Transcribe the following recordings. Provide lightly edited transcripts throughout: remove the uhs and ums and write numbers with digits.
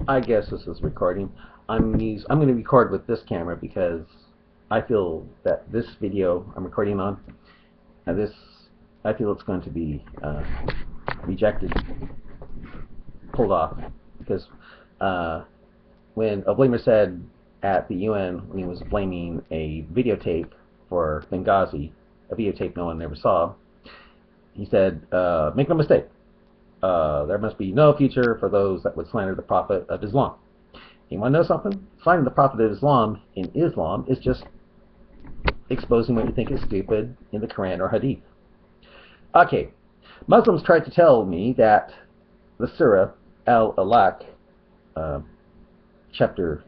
I guess this is recording. I'm going to record with this camera because I feel that this video I'm recording on, I feel it's going to be rejected, pulled off, because when a blamer said at the UN when he was blaming a videotape for Benghazi, a videotape no one ever saw, he said, make no mistake, there must be no future for those that would slander the Prophet of Islam. You want to know something? Slandering the Prophet of Islam in Islam is just exposing what you think is stupid in the Quran or Hadith. Okay, Muslims tried to tell me that the surah Alaq, chapter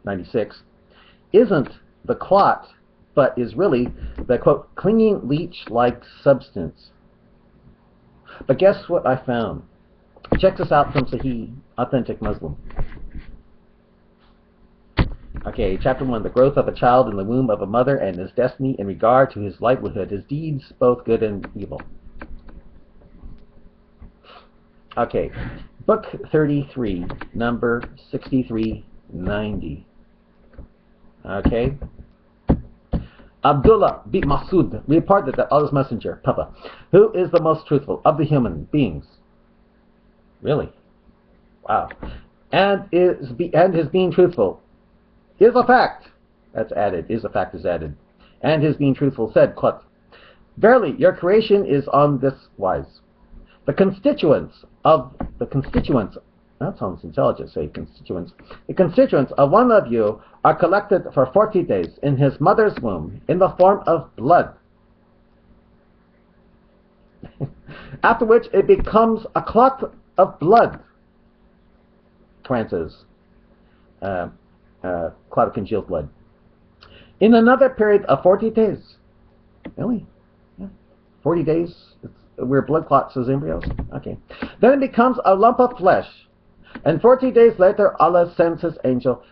96, isn't the Clot, but is really the, quote, clinging leech-like substance. But guess what I found? Check this out from Sahih, Authentic Muslim. Okay, chapter 1, the growth of a child in the womb of a mother and his destiny in regard to his livelihood, his deeds, both good and evil. Okay, book 33, number 6390. Okay. Abdullah bin Masud reported that Allah's Messenger, Papa, who is the most truthful of the human beings. Really? Wow. And his being truthful is a fact. That's added. Is a fact is added. And his being truthful said, Clot, verily, your creation is on this wise. The constituents, that sounds intelligent, say constituents. The constituents of one of you are collected for 40 days in his mother's womb in the form of blood. After which it becomes a clot of blood. Quran says, clot of congealed blood. In another period of 40 days. Really? Yeah. 40 days? Where blood clots as embryos? Okay. Then it becomes a lump of flesh. And 40 days later, Allah sends his angel.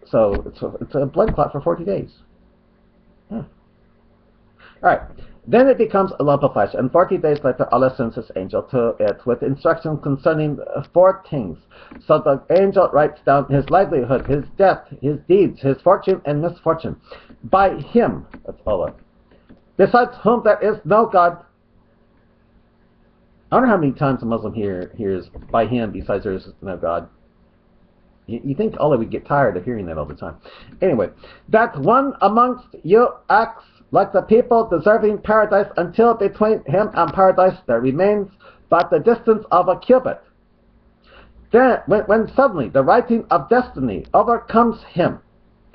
So it's a blood clot for 40 days. Yeah. Alright. Then it becomes a lump of flesh. And 40 days later, Allah sends his angel to it with instructions concerning 4 things. So the angel writes down his livelihood, his death, his deeds, his fortune and misfortune. By him, that's Allah, besides whom there is no God. I wonder how many times a Muslim hears by him besides there is no God. You think Allah would get tired of hearing that all the time. Anyway, that one amongst you acts like the people deserving paradise until between him and paradise there remains but the distance of a cubit. Then, when suddenly the writing of destiny overcomes him,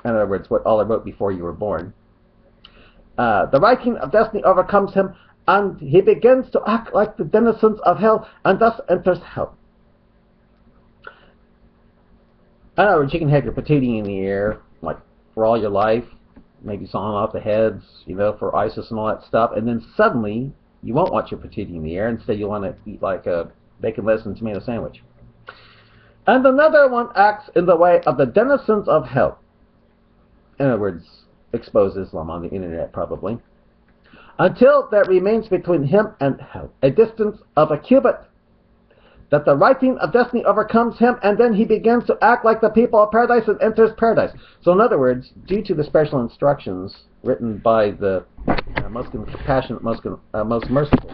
in other words, what Allah wrote before you were born, the writing of destiny overcomes him, and he begins to act like the denizens of hell, and thus enters hell. In other words, you can have your patootie in the air, like, for all your life, maybe sawing off the heads, you know, for ISIS and all that stuff, and then suddenly, you won't want your patootie in the air, instead you want to eat like a bacon, lettuce, and tomato sandwich. And another one acts in the way of the denizens of hell. In other words, expose Islam on the internet, probably. Until there remains between him and hell a distance of a cubit, that the writing of destiny overcomes him, and then he begins to act like the people of paradise and enters paradise. So in other words, due to the special instructions written by the most compassionate, most merciful,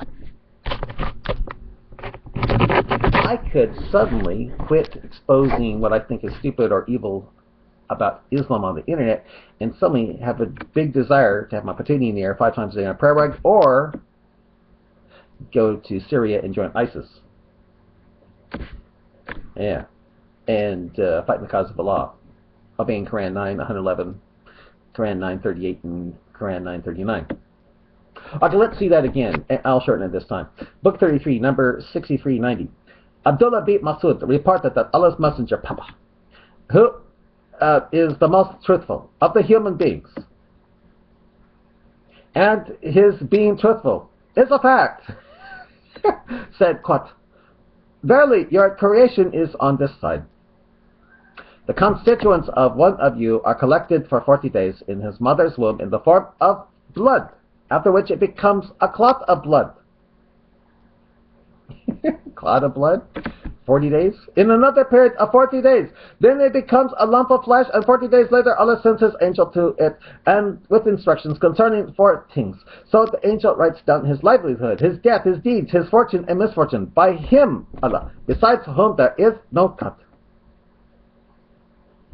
I could suddenly quit exposing what I think is stupid or evil about Islam on the internet, and suddenly have a big desire to have my patootie in the air 5 times a day on a prayer rug, or go to Syria and join ISIS. Yeah. And fight in the cause of Allah, obeying Quran 9, 111, Quran 938, and Quran 939. Okay, let's see that again. I'll shorten it this time. Book 33, number 6390. Abdullah bin Masud reported that Allah's Messenger, Papa, who is the most truthful of the human beings. and his being truthful is a fact. Said Clot, verily, your creation is on this side. The constituents of one of you are collected for 40 days in his mother's womb in the form of blood, after which it becomes a clot of blood. Clot of blood? 40 days? In another period of 40 days. Then it becomes a lump of flesh, and 40 days later Allah sends his angel to it, and with instructions concerning 4 things. So the angel writes down his livelihood, his death, his deeds, his fortune and misfortune, by him, Allah, besides whom there is no God.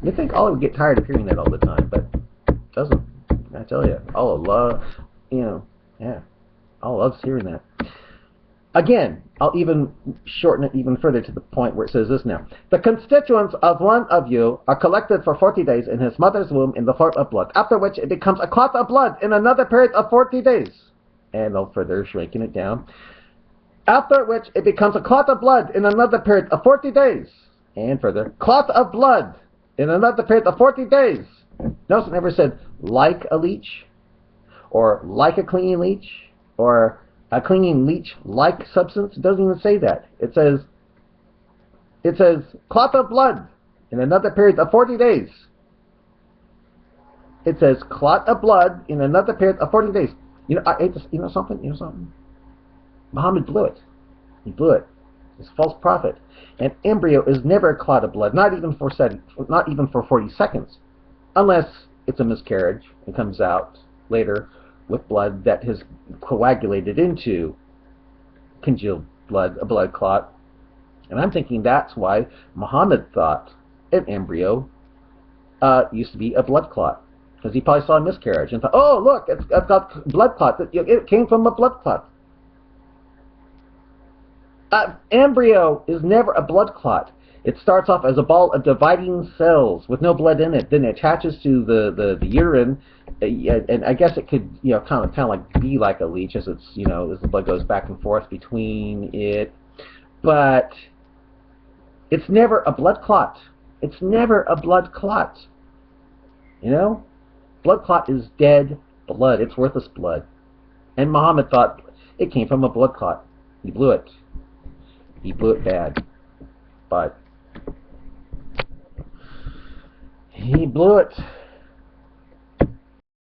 You think Allah would get tired of hearing that all the time, but it doesn't. I tell you, Allah, yeah, Allah loves hearing that. Again, I'll even shorten it even further to the point where it says this now. The constituents of one of you are collected for 40 days in his mother's womb in the form of blood, after which it becomes a clot of blood in another period of 40 days. And I'll further shrinking it down. After which it becomes a clot of blood in another period of 40 days. And further, clot of blood in another period of 40 days. Notice it never said like a leech, or like a clinging leech, or a clinging leech-like substance. It doesn't even say that. It says clot of blood in another period of 40 days. It says clot of blood in another period of 40 days. You know something? Muhammad blew it. He blew it. He's a false prophet. An embryo is never a clot of blood, not even for 40 seconds, unless it's a miscarriage and comes out later with blood that has coagulated into congealed blood, a blood clot. And I'm thinking that's why Muhammad thought an embryo used to be a blood clot, because he probably saw a miscarriage and thought, oh look, it's got blood clot. It came from a blood clot. Embryo is never a blood clot. It starts off as a ball of dividing cells with no blood in it. Then it attaches to the urine, and I guess it could, kind of like be like a leech, as it's, as the blood goes back and forth between it. But it's never a blood clot. It's never a blood clot. Blood clot is dead blood. It's worthless blood. And Muhammad thought it came from a blood clot. He blew it. He blew it bad. But he blew it.